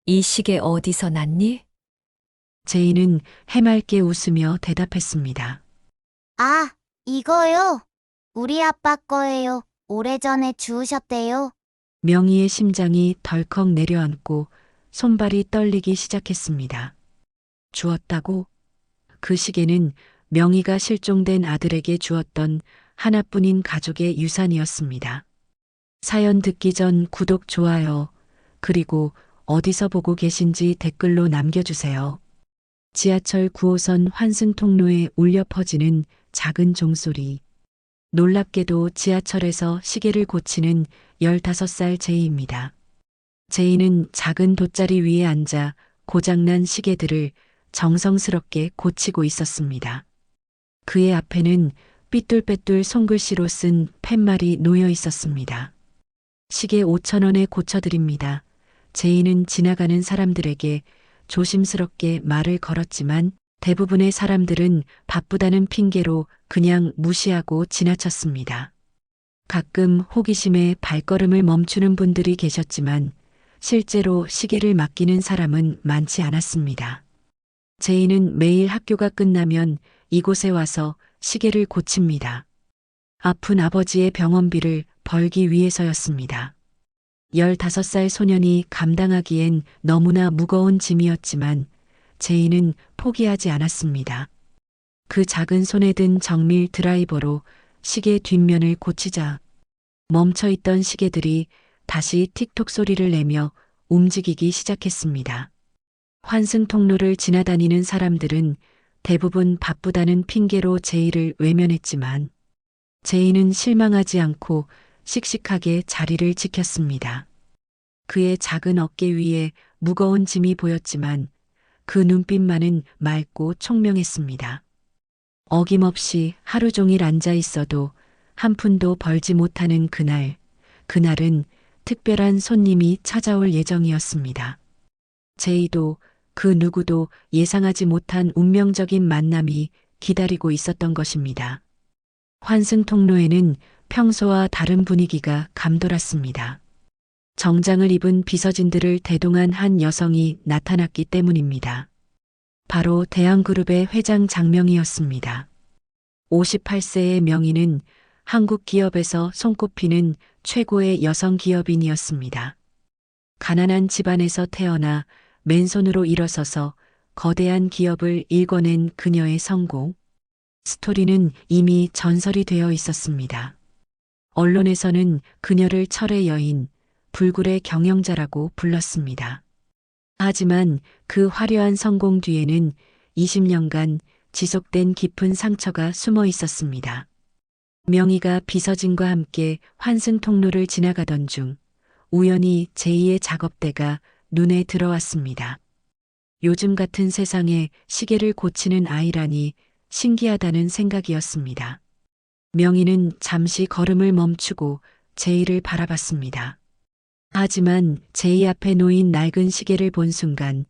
이 시계 어디서 났니? 제이는 해맑게 웃으며 대답했습니다. 아, 이거요? 우리 아빠 거예요. 오래전에 주우셨대요. 명희의 심장이 덜컥 내려앉고 손발이 떨리기 시작했습니다. 주었다고? 그 시계는 명희가 실종된 아들에게 주었던 하나뿐인 가족의 유산이었습니다. 사연 듣기 전 구독, 좋아요, 그리고 어디서 보고 계신지 댓글로 남겨주세요. 지하철 9호선 환승통로에 울려 퍼지는 작은 종소리. 놀랍게도 지하철에서 시계를 고치는 15살 제이입니다. 제이는 작은 돗자리 위에 앉아 고장난 시계들을 정성스럽게 고치고 있었습니다. 그의 앞에는 삐뚤빼뚤 손글씨로 쓴 팻말이 놓여 있었습니다. 시계 5,000원에 고쳐드립니다. 제이는 지나가는 사람들에게 조심스럽게 말을 걸었지만 대부분의 사람들은 바쁘다는 핑계로 그냥 무시하고 지나쳤습니다. 가끔 호기심에 발걸음을 멈추는 분들이 계셨지만 실제로 시계를 맡기는 사람은 많지 않았습니다. 제이는 매일 학교가 끝나면 이곳에 와서 시계를 고칩니다. 아픈 아버지의 병원비를 벌기 위해서였습니다. 15살 소년이 감당하기엔 너무나 무거운 짐이었지만 제이는 포기하지 않았습니다. 그 작은 손에 든 정밀 드라이버로 시계 뒷면을 고치자 멈춰있던 시계들이 다시 틱톡 소리를 내며 움직이기 시작했습니다. 환승 통로를 지나다니는 사람들은 대부분 바쁘다는 핑계로 제이를 외면했지만 제이는 실망하지 않고 씩씩하게 자리를 지켰습니다. 그의 작은 어깨 위에 무거운 짐이 보였지만 그 눈빛만은 맑고 총명했습니다. 어김없이 하루 종일 앉아 있어도 한 푼도 벌지 못하는 그날은 특별한 손님이 찾아올 예정이었습니다. 제이도 그 누구도 예상하지 못한 운명적인 만남이 기다리고 있었던 것입니다. 환승 통로에는 평소와 다른 분위기가 감돌았습니다. 정장을 입은 비서진들을 대동한 한 여성이 나타났기 때문입니다. 바로 대한그룹의 회장 장명희였습니다. 58세의 명희는 한국 기업에서 손꼽히는 최고의 여성 기업인이었습니다. 가난한 집안에서 태어나 맨손으로 일어서서 거대한 기업을 일궈낸 그녀의 성공. 스토리는 이미 전설이 되어 있었습니다. 언론에서는 그녀를 철의 여인, 불굴의 경영자라고 불렀습니다. 하지만 그 화려한 성공 뒤에는 20년간 지속된 깊은 상처가 숨어 있었습니다. 명희가 비서진과 함께 환승 통로를 지나가던 중 우연히 제이의 작업대가 눈에 들어왔습니다. 요즘 같은 세상에 시계를 고치는 아이라니 신기하다는 생각이었습니다. 명희는 잠시 걸음을 멈추고 제이를 바라봤습니다. 하지만 제이 앞에 놓인 낡은 시계를 본 순간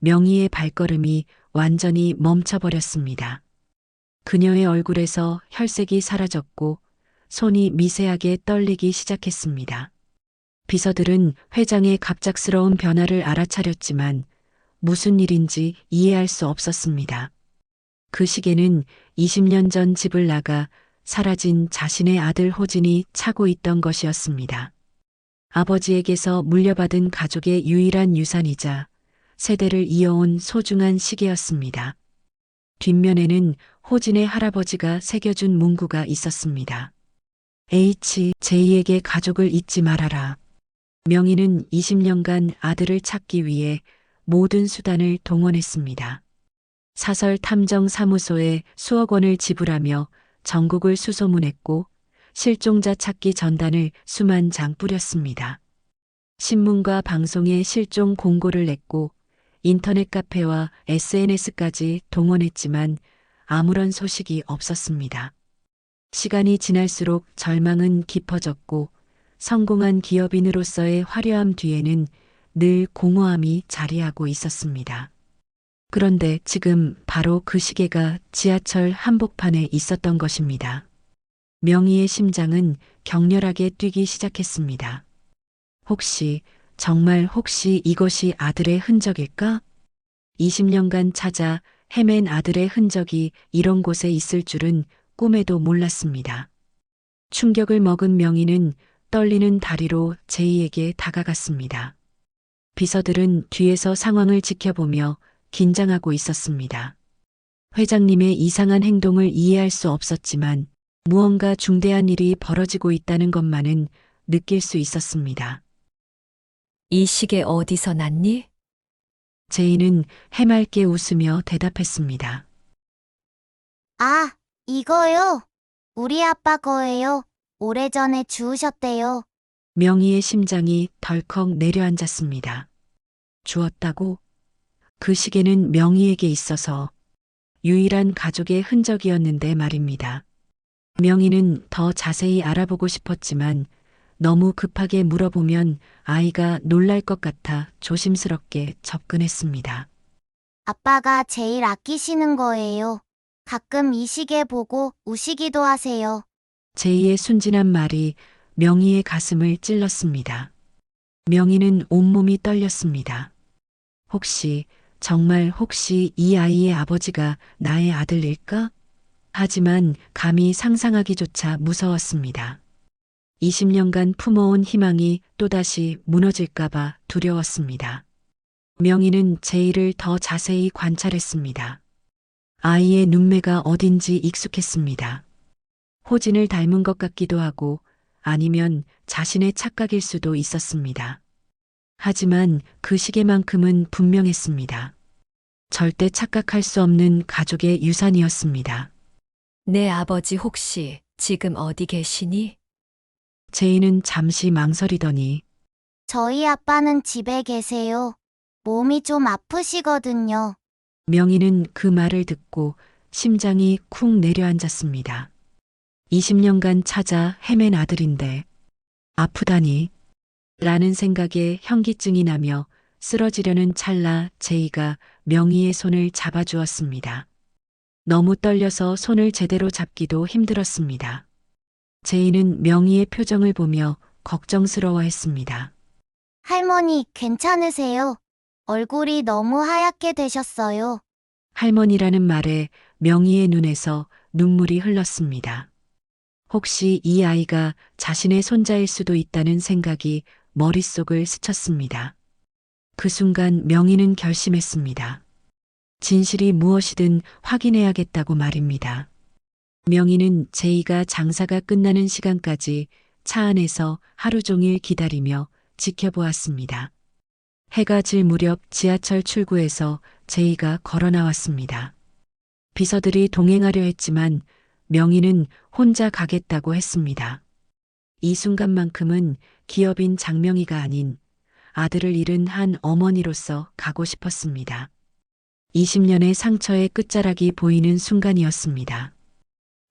명희의 발걸음이 완전히 멈춰버렸습니다. 그녀의 얼굴에서 혈색이 사라졌고 손이 미세하게 떨리기 시작했습니다. 비서들은 회장의 갑작스러운 변화를 알아차렸지만 무슨 일인지 이해할 수 없었습니다. 그 시계는 20년 전 집을 나가 사라진 자신의 아들 호진이 차고 있던 것이었습니다. 아버지에게서 물려받은 가족의 유일한 유산이자 세대를 이어온 소중한 시계였습니다. 뒷면에는 호진의 할아버지가 새겨준 문구가 있었습니다. H.J에게 가족을 잊지 말아라. 명희는 20년간 아들을 찾기 위해 모든 수단을 동원했습니다. 사설 탐정 사무소에 수억 원을 지불하며 전국을 수소문했고 실종자 찾기 전단을 수만 장 뿌렸습니다. 신문과 방송에 실종 공고를 냈고 인터넷 카페와 SNS까지 동원했지만 아무런 소식이 없었습니다. 시간이 지날수록 절망은 깊어졌고 성공한 기업인으로서의 화려함 뒤에는 늘 공허함이 자리하고 있었습니다. 그런데 지금 바로 그 시계가 지하철 한복판에 있었던 것입니다. 명희의 심장은 격렬하게 뛰기 시작했습니다. 혹시 정말 혹시 이것이 아들의 흔적일까? 20년간 찾아 헤맨 아들의 흔적이 이런 곳에 있을 줄은 꿈에도 몰랐습니다. 충격을 먹은 명희는 떨리는 다리로 제이에게 다가갔습니다. 비서들은 뒤에서 상황을 지켜보며 긴장하고 있었습니다. 회장님의 이상한 행동을 이해할 수 없었지만 무언가 중대한 일이 벌어지고 있다는 것만은 느낄 수 있었습니다. 이 시계 어디서 났니? 제이는 해맑게 웃으며 대답했습니다. 아, 이거요. 우리 아빠 거예요. 오래전에 주우셨대요. 명희의 심장이 덜컥 내려앉았습니다. 주었다고? 그 시계는 명희에게 있어서 유일한 가족의 흔적이었는데 말입니다. 명희는 더 자세히 알아보고 싶었지만 너무 급하게 물어보면 아이가 놀랄 것 같아 조심스럽게 접근했습니다. 아빠가 제일 아끼시는 거예요. 가끔 이 시계 보고 우시기도 하세요. 제이의 순진한 말이 명희의 가슴을 찔렀습니다. 명희는 온몸이 떨렸습니다. 정말 혹시 이 아이의 아버지가 나의 아들일까? 하지만 감히 상상하기조차 무서웠습니다. 20년간 품어온 희망이 또다시 무너질까봐 두려웠습니다. 명희는 제이를 더 자세히 관찰했습니다. 아이의 눈매가 어딘지 익숙했습니다. 호진을 닮은 것 같기도 하고 아니면 자신의 착각일 수도 있었습니다. 하지만 그 시계만큼은 분명했습니다. 절대 착각할 수 없는 가족의 유산이었습니다. 내 아버지 혹시 지금 어디 계시니? 제이는 잠시 망설이더니 저희 아빠는 집에 계세요. 몸이 좀 아프시거든요. 명희는 그 말을 듣고 심장이 쿵 내려앉았습니다. 20년간 찾아 헤맨 아들인데 아프다니 라는 생각에 현기증이 나며 쓰러지려는 찰나 제이가 명희의 손을 잡아주었습니다. 너무 떨려서 손을 제대로 잡기도 힘들었습니다. 제이는 명희의 표정을 보며 걱정스러워했습니다. 할머니, 괜찮으세요? 얼굴이 너무 하얗게 되셨어요. 할머니라는 말에 명희의 눈에서 눈물이 흘렀습니다. 혹시 이 아이가 자신의 손자일 수도 있다는 생각이 머릿속을 스쳤습니다. 그 순간 명희는 결심했습니다. 진실이 무엇이든 확인해야겠다고 말입니다. 명희는 제이가 장사가 끝나는 시간까지 차 안에서 하루 종일 기다리며 지켜보았습니다. 해가 질 무렵 지하철 출구에서 제이가 걸어 나왔습니다. 비서들이 동행하려 했지만 명희는 혼자 가겠다고 했습니다. 이 순간만큼은 기업인 장명희가 아닌 아들을 잃은 한 어머니로서 가고 싶었습니다. 20년의 상처의 끝자락이 보이는 순간이었습니다.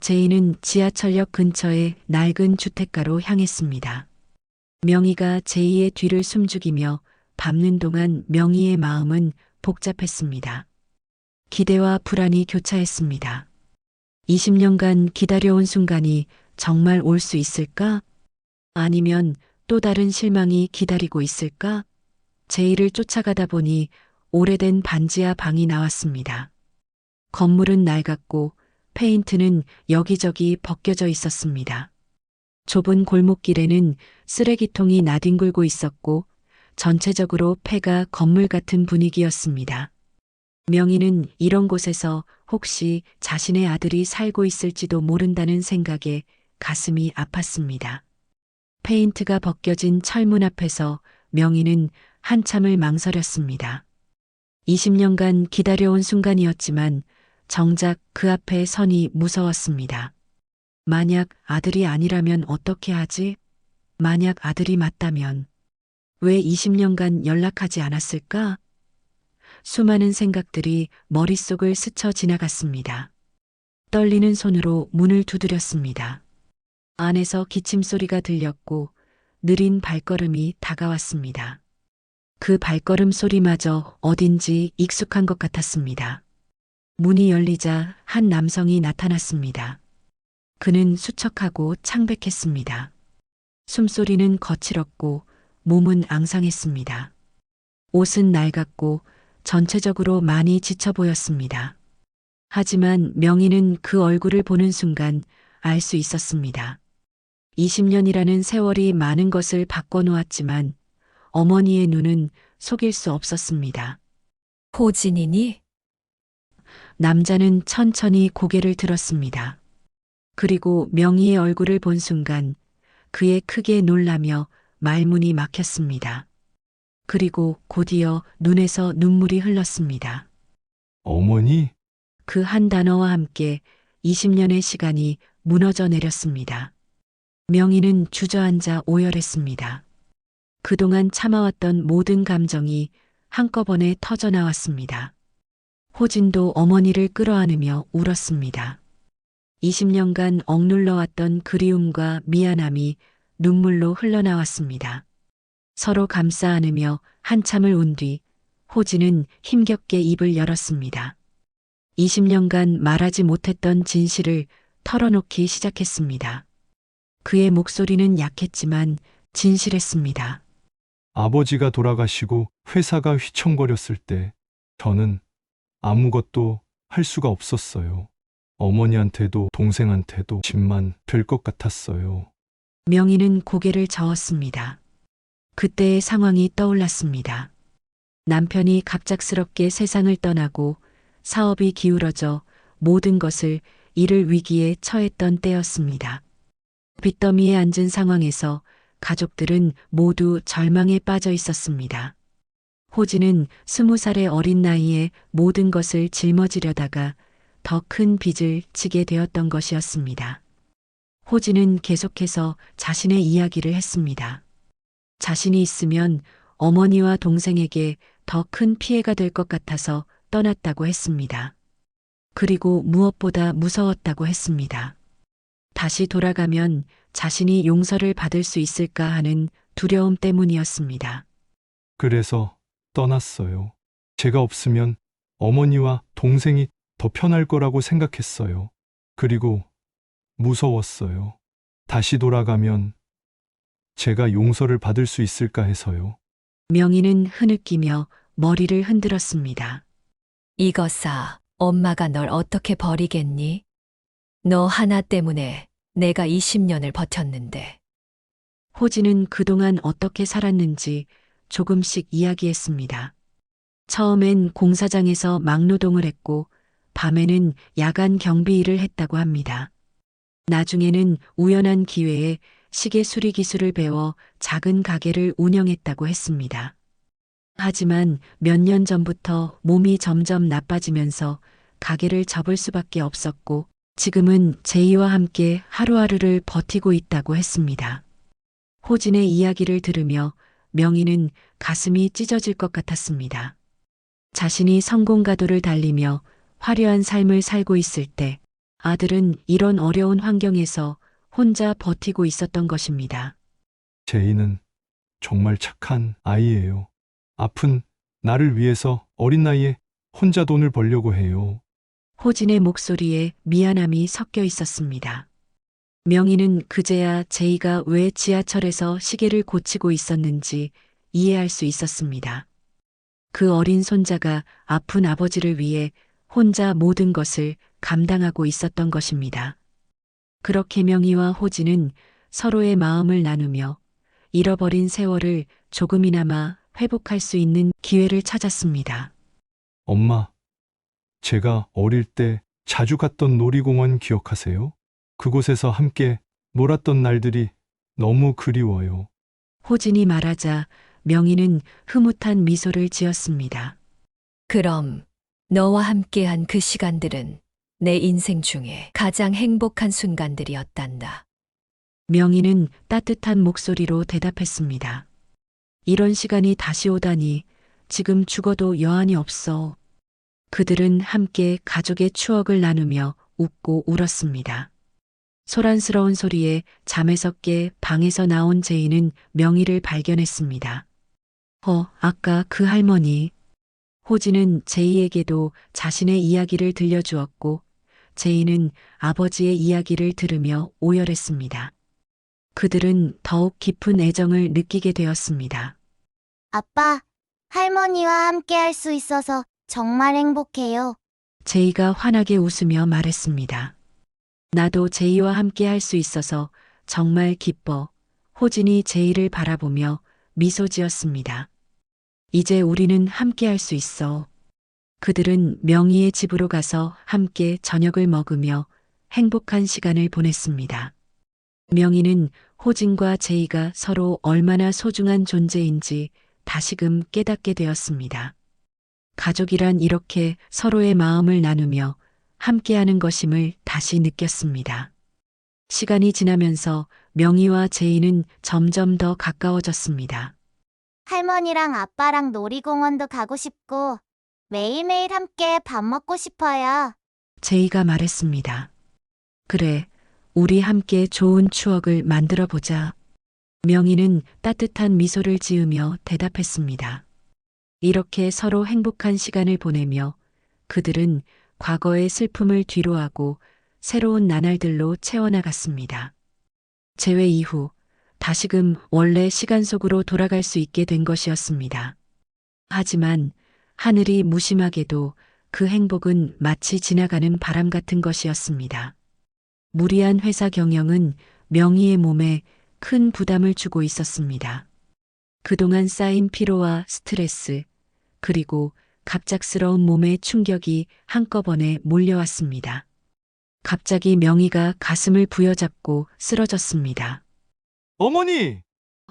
제이는 지하철역 근처의 낡은 주택가로 향했습니다. 명희가 제이의 뒤를 숨죽이며 밟는 동안 명희의 마음은 복잡했습니다. 기대와 불안이 교차했습니다. 20년간 기다려온 순간이 정말 올 수 있을까? 아니면 또 다른 실망이 기다리고 있을까? 제이를 쫓아가다 보니 오래된 반지하 방이 나왔습니다. 건물은 낡았고 페인트는 여기저기 벗겨져 있었습니다. 좁은 골목길에는 쓰레기통이 나뒹굴고 있었고 전체적으로 폐가 건물 같은 분위기였습니다. 명희는 이런 곳에서 혹시 자신의 아들이 살고 있을지도 모른다는 생각에 가슴이 아팠습니다. 페인트가 벗겨진 철문 앞에서 명희는 한참을 망설였습니다. 20년간 기다려온 순간이었지만 정작 그 앞에 선이 무서웠습니다. 만약 아들이 아니라면 어떻게 하지? 만약 아들이 맞다면 왜 20년간 연락하지 않았을까? 수많은 생각들이 머릿속을 스쳐 지나갔습니다. 떨리는 손으로 문을 두드렸습니다. 안에서 기침 소리가 들렸고 느린 발걸음이 다가왔습니다. 그 발걸음 소리마저 어딘지 익숙한 것 같았습니다. 문이 열리자 한 남성이 나타났습니다. 그는 수척하고 창백했습니다. 숨소리는 거칠었고 몸은 앙상했습니다. 옷은 낡았고 전체적으로 많이 지쳐 보였습니다. 하지만 명희는 그 얼굴을 보는 순간 알 수 있었습니다. 20년이라는 세월이 많은 것을 바꿔놓았지만 어머니의 눈은 속일 수 없었습니다. 호진이니? 남자는 천천히 고개를 들었습니다. 그리고 명희의 얼굴을 본 순간 그의 크게 놀라며 말문이 막혔습니다. 그리고 곧이어 눈에서 눈물이 흘렀습니다. 어머니? 그 한 단어와 함께 20년의 시간이 무너져 내렸습니다. 명희는 주저앉아 오열했습니다. 그동안 참아왔던 모든 감정이 한꺼번에 터져 나왔습니다. 호진도 어머니를 끌어안으며 울었습니다. 20년간 억눌러왔던 그리움과 미안함이 눈물로 흘러나왔습니다. 서로 감싸 안으며 한참을 운 뒤 호진은 힘겹게 입을 열었습니다. 20년간 말하지 못했던 진실을 털어놓기 시작했습니다. 그의 목소리는 약했지만 진실했습니다. 아버지가 돌아가시고 회사가 휘청거렸을 때 저는 아무것도 할 수가 없었어요. 어머니한테도 동생한테도 짐만 될 것 같았어요. 명희는 고개를 저었습니다. 그때의 상황이 떠올랐습니다. 남편이 갑작스럽게 세상을 떠나고 사업이 기울어져 모든 것을 잃을 위기에 처했던 때였습니다. 빚더미에 앉은 상황에서 가족들은 모두 절망에 빠져 있었습니다. 호진은 20살의 어린 나이에 모든 것을 짊어지려다가 더 큰 빚을 지게 되었던 것이었습니다. 호진은 계속해서 자신의 이야기를 했습니다. 자신이 있으면 어머니와 동생에게 더 큰 피해가 될 것 같아서 떠났다고 했습니다. 그리고 무엇보다 무서웠다고 했습니다. 다시 돌아가면 자신이 용서를 받을 수 있을까 하는 두려움 때문이었습니다. 그래서 떠났어요. 제가 없으면 어머니와 동생이 더 편할 거라고 생각했어요. 그리고 무서웠어요. 다시 돌아가면 제가 용서를 받을 수 있을까 해서요. 명희는 흐느끼며 머리를 흔들었습니다. 이것아, 엄마가 널 어떻게 버리겠니? 너 하나 때문에 내가 20년을 버텼는데. 호진은 그동안 어떻게 살았는지 조금씩 이야기했습니다. 처음엔 공사장에서 막노동을 했고 밤에는 야간 경비 일을 했다고 합니다. 나중에는 우연한 기회에 시계 수리 기술을 배워 작은 가게를 운영했다고 했습니다. 하지만 몇 년 전부터 몸이 점점 나빠지면서 가게를 접을 수밖에 없었고 지금은 제이와 함께 하루하루를 버티고 있다고 했습니다. 호진의 이야기를 들으며 명희는 가슴이 찢어질 것 같았습니다. 자신이 성공가도를 달리며 화려한 삶을 살고 있을 때 아들은 이런 어려운 환경에서 혼자 버티고 있었던 것입니다. 제이는 정말 착한 아이예요. 아픈 나를 위해서 어린 나이에 혼자 돈을 벌려고 해요. 호진의 목소리에 미안함이 섞여 있었습니다. 명희는 그제야 제이가 왜 지하철에서 시계를 고치고 있었는지 이해할 수 있었습니다. 그 어린 손자가 아픈 아버지를 위해 혼자 모든 것을 감당하고 있었던 것입니다. 그렇게 명희와 호진은 서로의 마음을 나누며 잃어버린 세월을 조금이나마 회복할 수 있는 기회를 찾았습니다. 엄마, 제가 어릴 때 자주 갔던 놀이공원 기억하세요? 그곳에서 함께 놀았던 날들이 너무 그리워요. 호진이 말하자 명희는 흐뭇한 미소를 지었습니다. 그럼 너와 함께한 그 시간들은 내 인생 중에 가장 행복한 순간들이었단다. 명희는 따뜻한 목소리로 대답했습니다. 이런 시간이 다시 오다니 지금 죽어도 여한이 없어. 그들은 함께 가족의 추억을 나누며 웃고 울었습니다. 소란스러운 소리에 잠에서 깨 방에서 나온 제이는 명희를 발견했습니다. 아까 그 할머니. 호진은 제이에게도 자신의 이야기를 들려주었고 제이는 아버지의 이야기를 들으며 오열했습니다. 그들은 더욱 깊은 애정을 느끼게 되었습니다. 아빠, 할머니와 함께 할 수 있어서 정말 행복해요. 제이가 환하게 웃으며 말했습니다. 나도 제이와 함께 할 수 있어서 정말 기뻐. 호진이 제이를 바라보며 미소 지었습니다. 이제 우리는 함께 할 수 있어. 그들은 명희의 집으로 가서 함께 저녁을 먹으며 행복한 시간을 보냈습니다. 명희는 호진과 제이가 서로 얼마나 소중한 존재인지 다시금 깨닫게 되었습니다. 가족이란 이렇게 서로의 마음을 나누며 함께하는 것임을 다시 느꼈습니다. 시간이 지나면서 명희와 제이는 점점 더 가까워졌습니다. 할머니랑 아빠랑 놀이공원도 가고 싶고 매일매일 함께 밥 먹고 싶어요. 제이가 말했습니다. 그래, 우리 함께 좋은 추억을 만들어 보자. 명희는 따뜻한 미소를 지으며 대답했습니다. 이렇게 서로 행복한 시간을 보내며 그들은 과거의 슬픔을 뒤로하고 새로운 나날들로 채워나갔습니다. 재회 이후 다시금 원래 시간 속으로 돌아갈 수 있게 된 것이었습니다. 하지만 하늘이 무심하게도 그 행복은 마치 지나가는 바람 같은 것이었습니다. 무리한 회사 경영은 명희의 몸에 큰 부담을 주고 있었습니다. 그동안 쌓인 피로와 스트레스, 그리고 갑작스러운 몸의 충격이 한꺼번에 몰려왔습니다. 갑자기 명희가 가슴을 부여잡고 쓰러졌습니다. 어머니!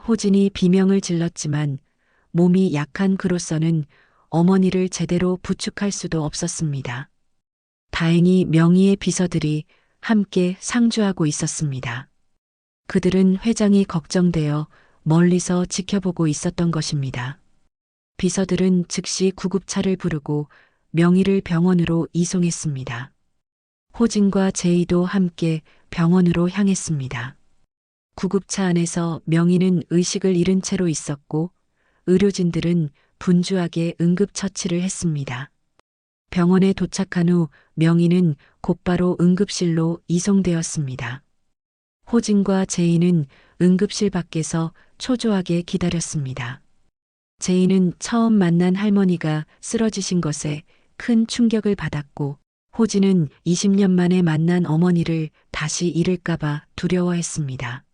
호진이 비명을 질렀지만 몸이 약한 그로서는 어머니를 제대로 부축할 수도 없었습니다. 다행히 명희의 비서들이 함께 상주하고 있었습니다. 그들은 회장이 걱정되어 멀리서 지켜보고 있었던 것입니다. 비서들은 즉시 구급차를 부르고 명희를 병원으로 이송했습니다. 호진과 제이도 함께 병원으로 향했습니다. 구급차 안에서 명희는 의식을 잃은 채로 있었고 의료진들은 분주하게 응급처치를 했습니다. 병원에 도착한 후 명희는 곧바로 응급실로 이송되었습니다. 호진과 제이는 응급실 밖에서 초조하게 기다렸습니다. 제이는 처음 만난 할머니가 쓰러지신 것에 큰 충격을 받았고 호진은 20년 만에 만난 어머니를 다시 잃을까봐 두려워했습니다.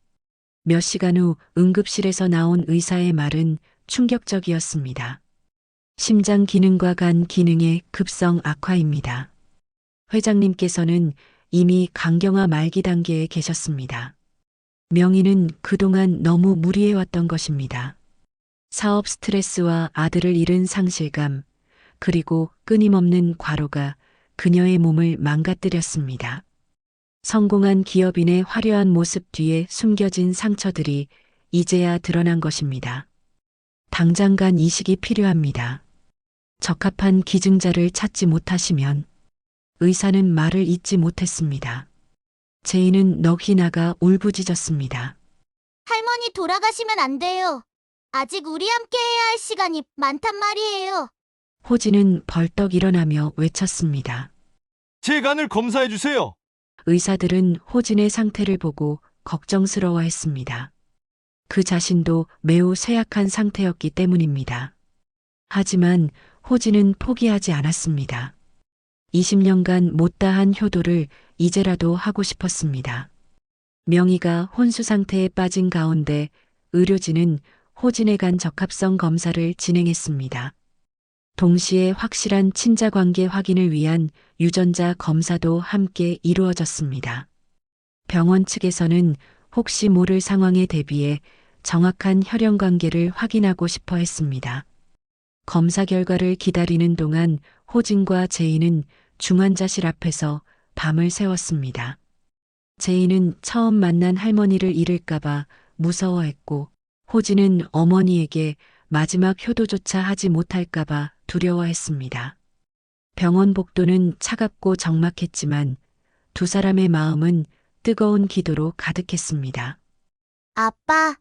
몇 시간 후 응급실에서 나온 의사의 말은 충격적이었습니다. 심장 기능과 간 기능의 급성 악화입니다. 회장님께서는 이미 간경화 말기 단계에 계셨습니다. 명희는 그동안 너무 무리해왔던 것입니다. 사업 스트레스와 아들을 잃은 상실감, 그리고 끊임없는 과로가 그녀의 몸을 망가뜨렸습니다. 성공한 기업인의 화려한 모습 뒤에 숨겨진 상처들이 이제야 드러난 것입니다. 당장 간 이식이 필요합니다. 적합한 기증자를 찾지 못하시면 의사는 말을 잇지 못했습니다. 제이는 넋이 나가 울부짖었습니다. 할머니 돌아가시면 안 돼요. 아직 우리 함께 해야 할 시간이 많단 말이에요. 호진은 벌떡 일어나며 외쳤습니다. 제 간을 검사해 주세요. 의사들은 호진의 상태를 보고 걱정스러워했습니다. 그 자신도 매우 쇠약한 상태였기 때문입니다. 하지만 호진은 포기하지 않았습니다. 20년간 못다한 효도를 이제라도 하고 싶었습니다. 명희가 혼수 상태에 빠진 가운데 의료진은 호진의 간 적합성 검사를 진행했습니다. 동시에 확실한 친자 관계 확인을 위한 유전자 검사도 함께 이루어졌습니다. 병원 측에서는 혹시 모를 상황에 대비해 정확한 혈연 관계를 확인하고 싶어 했습니다. 검사 결과를 기다리는 동안 호진과 제이는 중환자실 앞에서 밤을 새웠습니다. 제이는 처음 만난 할머니를 잃을까봐 무서워했고 호진은 어머니에게 마지막 효도조차 하지 못할까봐 두려워했습니다. 병원 복도는 차갑고 적막했지만 두 사람의 마음은 뜨거운 기도로 가득했습니다. 아빠,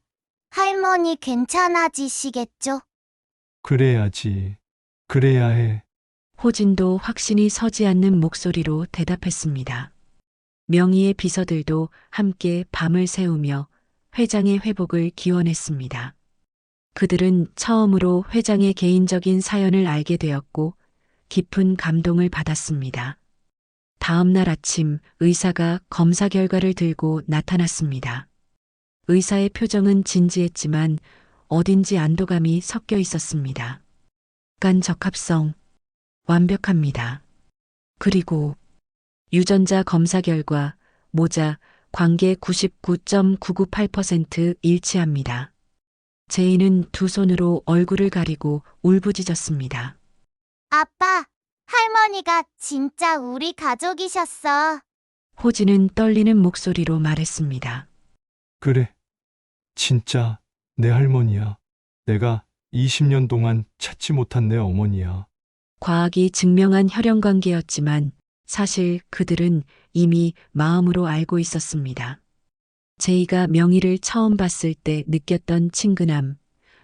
할머니 괜찮아지시겠죠? 그래야지. 그래야 해. 호진도 확신이 서지 않는 목소리로 대답했습니다. 명희의 비서들도 함께 밤을 새우며 회장의 회복을 기원했습니다. 그들은 처음으로 회장의 개인적인 사연을 알게 되었고 깊은 감동을 받았습니다. 다음 날 아침 의사가 검사 결과를 들고 나타났습니다. 의사의 표정은 진지했지만 어딘지 안도감이 섞여 있었습니다. 간 적합성 완벽합니다. 그리고 유전자 검사 결과 모자 관계 99.998% 일치합니다. 제이는 두 손으로 얼굴을 가리고 울부짖었습니다. 아빠, 할머니가 진짜 우리 가족이셨어. 호진은 떨리는 목소리로 말했습니다. 그래. 진짜 내 할머니야. 내가 20년 동안 찾지 못한 내 어머니야. 과학이 증명한 혈연관계였지만 사실 그들은 이미 마음으로 알고 있었습니다. 제이가 명희를 처음 봤을 때 느꼈던 친근함,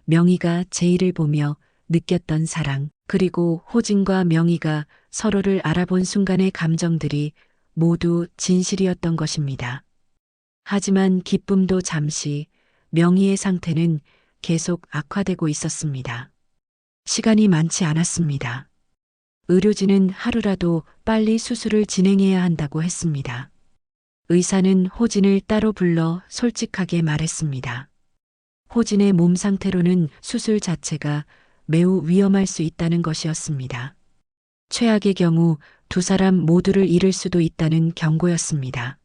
명희가 제이를 보며 느꼈던 사랑, 그리고 호진과 명희가 서로를 알아본 순간의 감정들이 모두 진실이었던 것입니다. 하지만 기쁨도 잠시, 명희의 상태는 계속 악화되고 있었습니다. 시간이 많지 않았습니다. 의료진은 하루라도 빨리 수술을 진행해야 한다고 했습니다. 의사는 호진을 따로 불러 솔직하게 말했습니다. 호진의 몸 상태로는 수술 자체가 매우 위험할 수 있다는 것이었습니다. 최악의 경우 두 사람 모두를 잃을 수도 있다는 경고였습니다.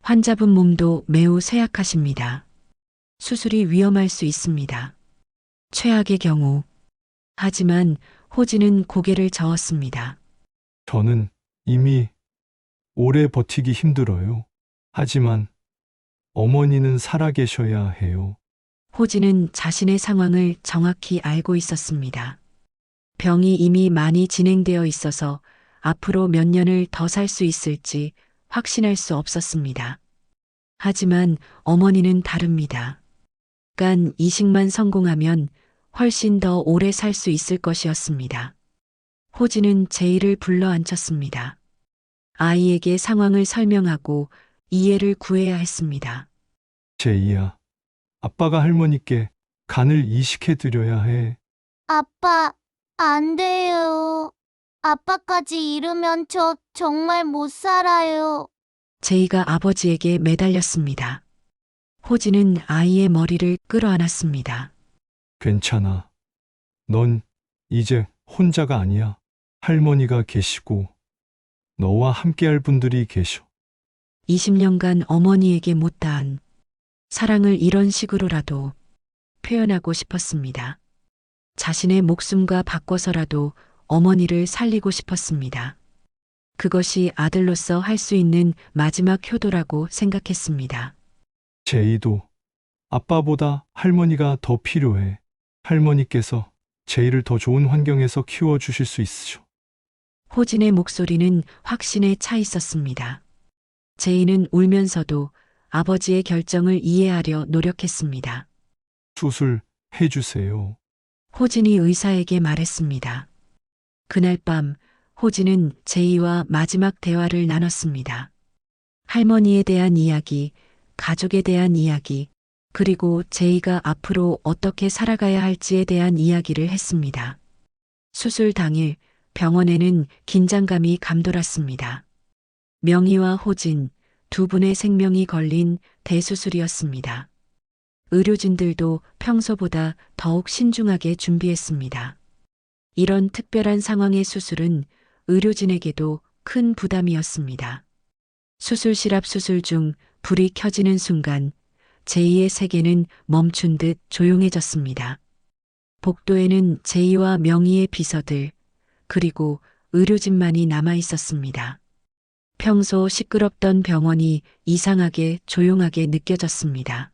환자분 몸도 매우 쇠약하십니다. 수술이 위험할 수 있습니다. 최악의 경우. 하지만 호진은 고개를 저었습니다. 저는 이미 오래 버티기 힘들어요. 하지만 어머니는 살아계셔야 해요. 호진은 자신의 상황을 정확히 알고 있었습니다. 병이 이미 많이 진행되어 있어서 앞으로 몇 년을 더 살 수 있을지 확신할 수 없었습니다. 하지만 어머니는 다릅니다. 간 이식만 성공하면 훨씬 더 오래 살 수 있을 것이었습니다. 호진은 제이를 불러 앉혔습니다. 아이에게 상황을 설명하고 이해를 구해야 했습니다. 제이야, 아빠가 할머니께 간을 이식해 드려야 해. 아빠, 안 돼요. 아빠까지 잃으면 저 정말 못 살아요. 제이가 아버지에게 매달렸습니다. 호진은 아이의 머리를 끌어안았습니다. 괜찮아. 넌 이제 혼자가 아니야. 할머니가 계시고 너와 함께할 분들이 계셔. 20년간 어머니에게 못다한 사랑을 이런 식으로라도 표현하고 싶었습니다. 자신의 목숨과 바꿔서라도 어머니를 살리고 싶었습니다. 그것이 아들로서 할 수 있는 마지막 효도라고 생각했습니다. 제이도 아빠보다 할머니가 더 필요해. 할머니께서 제이를 더 좋은 환경에서 키워주실 수 있으셔. 호진의 목소리는 확신에 차 있었습니다. 제이는 울면서도 아버지의 결정을 이해하려 노력했습니다. 수술 해주세요. 호진이 의사에게 말했습니다. 그날 밤 호진은 제이와 마지막 대화를 나눴습니다. 할머니에 대한 이야기, 가족에 대한 이야기, 그리고 제이가 앞으로 어떻게 살아가야 할지에 대한 이야기를 했습니다. 수술 당일 병원에는 긴장감이 감돌았습니다. 명희와 호진 두 분의 생명이 걸린 대수술이었습니다. 의료진들도 평소보다 더욱 신중하게 준비했습니다. 이런 특별한 상황의 수술은 의료진에게도 큰 부담이었습니다. 수술실 앞 수술 중 불이 켜지는 순간 제이의 세계는 멈춘 듯 조용해졌습니다. 복도에는 제이와 명희의 비서들, 그리고 의료진만이 남아 있었습니다. 평소 시끄럽던 병원이 이상하게 조용하게 느껴졌습니다.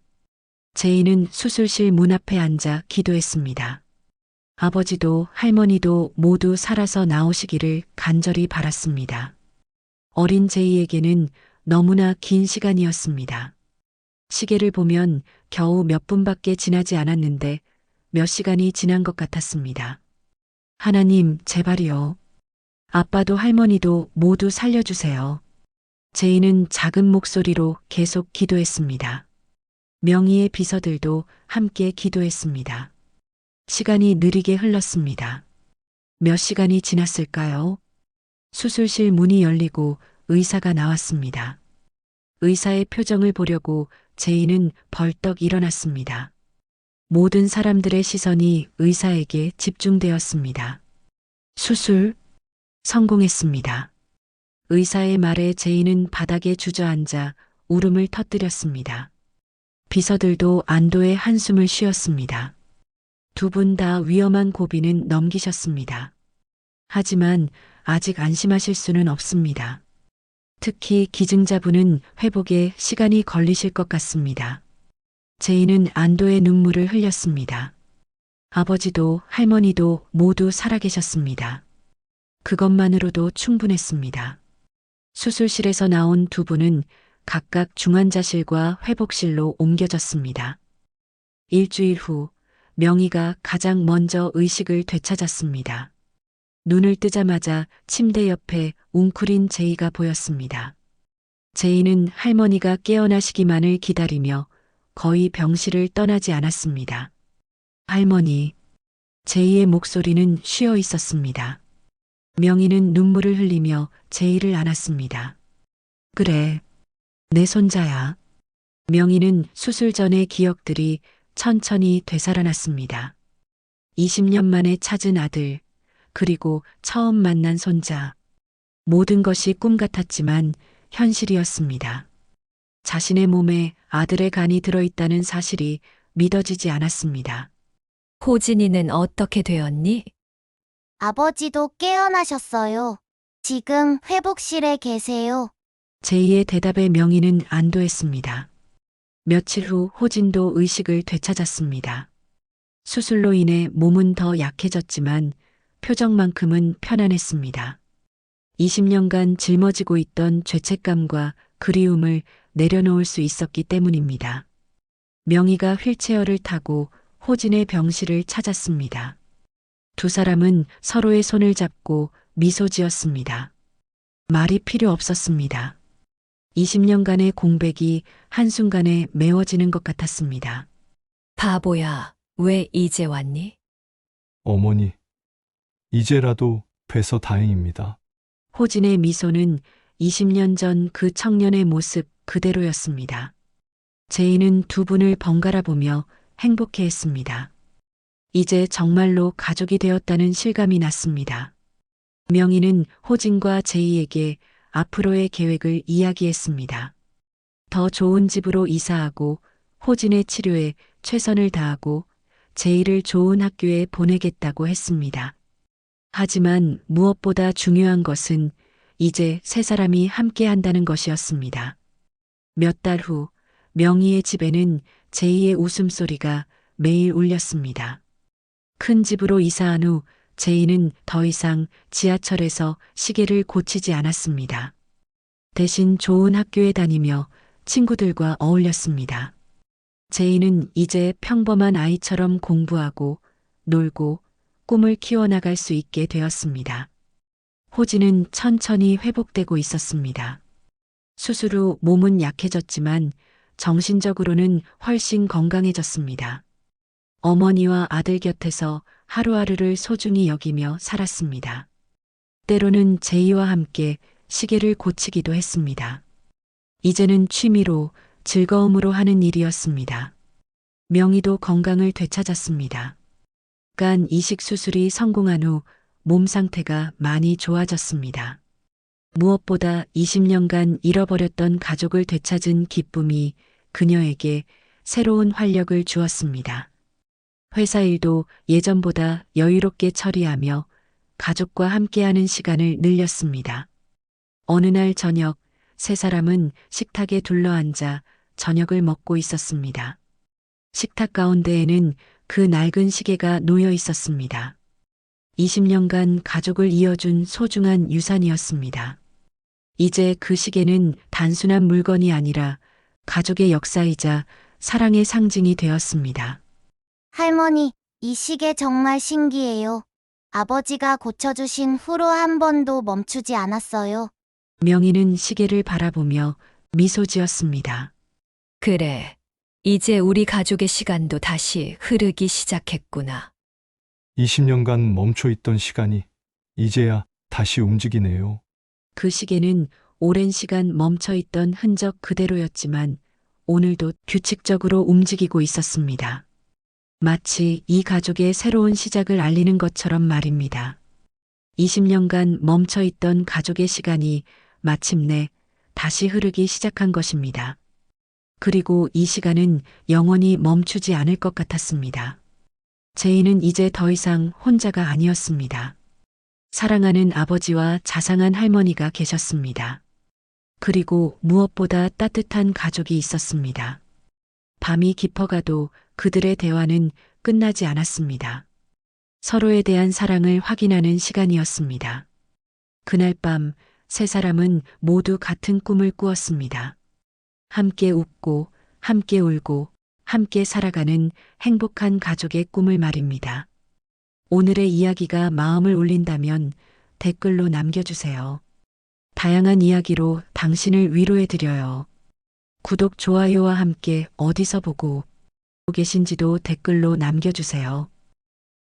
제이는 수술실 문 앞에 앉아 기도했습니다. 아버지도 할머니도 모두 살아서 나오시기를 간절히 바랐습니다. 어린 제이에게는 너무나 긴 시간이었습니다. 시계를 보면 겨우 몇 분밖에 지나지 않았는데 몇 시간이 지난 것 같았습니다. 하나님, 제발이요. 아빠도 할머니도 모두 살려주세요. 제이는 작은 목소리로 계속 기도했습니다. 명희의 비서들도 함께 기도했습니다. 시간이 느리게 흘렀습니다. 몇 시간이 지났을까요? 수술실 문이 열리고 의사가 나왔습니다. 의사의 표정을 보려고 제이는 벌떡 일어났습니다. 모든 사람들의 시선이 의사에게 집중되었습니다. 수술 성공했습니다. 의사의 말에 제이는 바닥에 주저앉아 울음을 터뜨렸습니다. 비서들도 안도의 한숨을 쉬었습니다. 두 분 다 위험한 고비는 넘기셨습니다. 하지만 아직 안심하실 수는 없습니다. 특히 기증자분은 회복에 시간이 걸리실 것 같습니다. 제이는 안도의 눈물을 흘렸습니다. 아버지도 할머니도 모두 살아계셨습니다. 그것만으로도 충분했습니다. 수술실에서 나온 두 분은 각각 중환자실과 회복실로 옮겨졌습니다. 일주일 후 명희가 가장 먼저 의식을 되찾았습니다. 눈을 뜨자마자 침대 옆에 웅크린 제이가 보였습니다. 제이는 할머니가 깨어나시기만을 기다리며 거의 병실을 떠나지 않았습니다. 할머니, 제이의 목소리는 쉬어 있었습니다. 명희는 눈물을 흘리며 제이를 안았습니다. 그래, 내 손자야. 명희는 수술 전의 기억들이 천천히 되살아났습니다. 20년 만에 찾은 아들, 그리고 처음 만난 손자. 모든 것이 꿈 같았지만 현실이었습니다. 자신의 몸에 아들의 간이 들어있다는 사실이 믿어지지 않았습니다. 호진이는 어떻게 되었니? 아버지도 깨어나셨어요. 지금 회복실에 계세요. 제이의 대답에 명희는 안도했습니다. 며칠 후 호진도 의식을 되찾았습니다. 수술로 인해 몸은 더 약해졌지만 표정만큼은 편안했습니다. 20년간 짊어지고 있던 죄책감과 그리움을 내려놓을 수 있었기 때문입니다. 명희가 휠체어를 타고 호진의 병실을 찾았습니다. 두 사람은 서로의 손을 잡고 미소 지었습니다. 말이 필요 없었습니다. 20년간의 공백이 한순간에 메워지는 것 같았습니다. 바보야, 왜 이제 왔니? 어머니, 이제라도 뵈서 다행입니다. 호진의 미소는 20년 전 그 청년의 모습 그대로였습니다. 제이는 두 분을 번갈아 보며 행복해했습니다. 이제 정말로 가족이 되었다는 실감이 났습니다. 명희는 호진과 제이에게 앞으로의 계획을 이야기했습니다. 더 좋은 집으로 이사하고 호진의 치료에 최선을 다하고 제이를 좋은 학교에 보내겠다고 했습니다. 하지만 무엇보다 중요한 것은 이제 세 사람이 함께 한다는 것이었습니다. 몇 달 후 명희의 집에는 제이의 웃음소리가 매일 울렸습니다. 큰 집으로 이사한 후 제이는 더 이상 지하철에서 시계를 고치지 않았습니다. 대신 좋은 학교에 다니며 친구들과 어울렸습니다. 제이는 이제 평범한 아이처럼 공부하고 놀고 꿈을 키워나갈 수 있게 되었습니다. 호진은 천천히 회복되고 있었습니다. 수술 후 몸은 약해졌지만 정신적으로는 훨씬 건강해졌습니다. 어머니와 아들 곁에서 하루하루를 소중히 여기며 살았습니다. 때로는 제이와 함께 시계를 고치기도 했습니다. 이제는 취미로 즐거움으로 하는 일이었습니다. 명희도 건강을 되찾았습니다. 간 이식 수술이 성공한 후 몸 상태가 많이 좋아졌습니다. 무엇보다 20년간 잃어버렸던 가족을 되찾은 기쁨이 그녀에게 새로운 활력을 주었습니다. 회사 일도 예전보다 여유롭게 처리하며 가족과 함께하는 시간을 늘렸습니다. 어느 날 저녁, 세 사람은 식탁에 둘러앉아 저녁을 먹고 있었습니다. 식탁 가운데에는 그 낡은 시계가 놓여 있었습니다. 20년간 가족을 이어준 소중한 유산이었습니다. 이제 그 시계는 단순한 물건이 아니라 가족의 역사이자 사랑의 상징이 되었습니다. 할머니, 이 시계 정말 신기해요. 아버지가 고쳐주신 후로 한 번도 멈추지 않았어요. 명희는 시계를 바라보며 미소 지었습니다. 그래, 이제 우리 가족의 시간도 다시 흐르기 시작했구나. 20년간 멈춰 있던 시간이 이제야 다시 움직이네요. 그 시계는 오랜 시간 멈춰 있던 흔적 그대로였지만 오늘도 규칙적으로 움직이고 있었습니다. 마치 이 가족의 새로운 시작을 알리는 것처럼 말입니다. 20년간 멈춰 있던 가족의 시간이 마침내 다시 흐르기 시작한 것입니다. 그리고 이 시간은 영원히 멈추지 않을 것 같았습니다. 제이는 이제 더 이상 혼자가 아니었습니다. 사랑하는 아버지와 자상한 할머니가 계셨습니다. 그리고 무엇보다 따뜻한 가족이 있었습니다. 밤이 깊어가도 그들의 대화는 끝나지 않았습니다. 서로에 대한 사랑을 확인하는 시간이었습니다. 그날 밤 세 사람은 모두 같은 꿈을 꾸었습니다. 함께 웃고, 함께 울고, 함께 살아가는 행복한 가족의 꿈을 말입니다. 오늘의 이야기가 마음을 울린다면 댓글로 남겨주세요. 다양한 이야기로 당신을 위로해드려요. 구독, 좋아요와 함께 어디서 보고 계신지도 댓글로 남겨주세요.